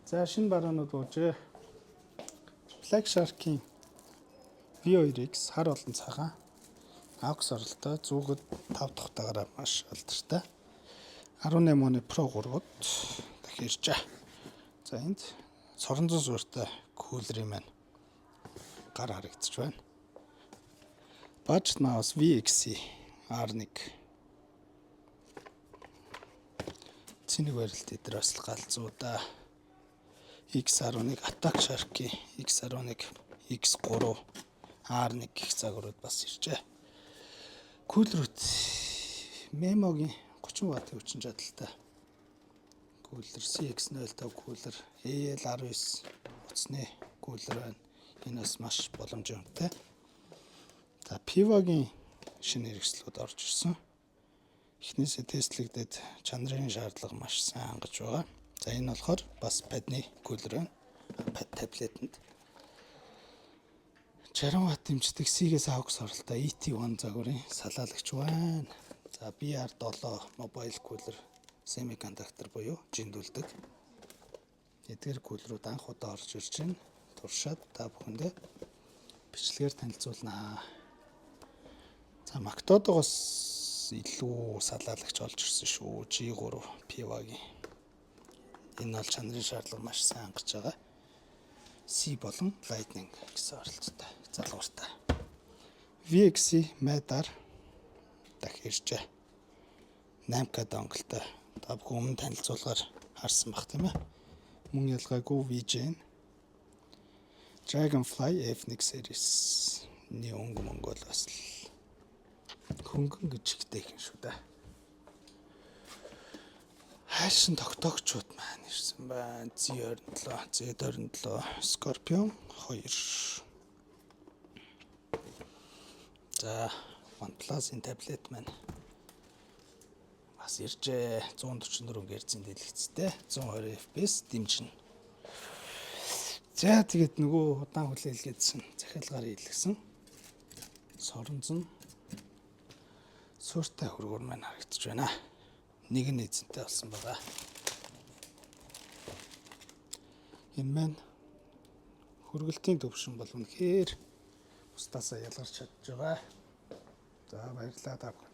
За шинэ баруунууд буужээ. Black Shark-ийн V2X хар олон цагаан AUX оролтой зүгд 5 дахь утгаараа маш алдартай. 18 оны Pro 3-д дахиж. За энд соронзон суурьтай кулерийн маань гар харагдчих байна. Budget mouse VXC R1 цэник барилт дээр бас галзуудаа X11 Attack Shark X11 X3 R1 гэх загварууд бас иржээ. Кулерүүд Memoгийн 30 ваттын хүчин чадалтай кулер CX05 кулер AL19 утасны кулер байна. Энэ бас маш боломжтой. За Pivoгийн шинэ хэрэгслүүд орж ирсэн. Эхнээсээ тестлэгдээд чанарын шаардлага маш сайн хангаж байгаа. За энэ болохоор бас падны кулер байна. Пад таблетэнд 60 ватт дэмждэг CGS AUX оролтой ET1 загварын салаалагч байна. За BR7 мобайл кулер семикондуктор буюу жиндүүлдэг. Эдгээр кулерүүд анх удаа орж ирж байна. Туршаад та бүхэндээ бичлэгээр танилцуулнаа. За Mactodogоос илүү салаалагч олж ирсэн шүү. G3 Pivoгийн. Энэ бол чанарын шаардлага маш сайн хангаж байгаа. C болон Lightning гэсэн оролцоотой залгууртай. VXC Madar дахиж 8K донголтой. Та бүхэн өмнө танилцуулгаар харсан бах тийм ээ. Мөн ялгаагүй VGN Dragonfly F1 series нэг өнгө бол бас хөнгөн гिचгтэй юм шүү дээ. Хайшин тогтоогчуд маань ирсэн байна. Z27, Z27, Scorpion 2. За OnePlus-ын таблет маань бас иржээ. 144 Гц-ийн дэлгэцтэй 120 FPS дэмжинэ. За тэгээд нөгөө удаан хүлээлгээдсэн захиалгаар хийлгсэн соронзон суурьтай хөргөөр маань харагдаж байна. Нэг нь эзэнтэй болсон байгаа. Энэ маань хөргөлтийн төвшин бол үнэхээр бусдаасаа ялгарч чадж байгаа. За баярлалаа та бүхэн.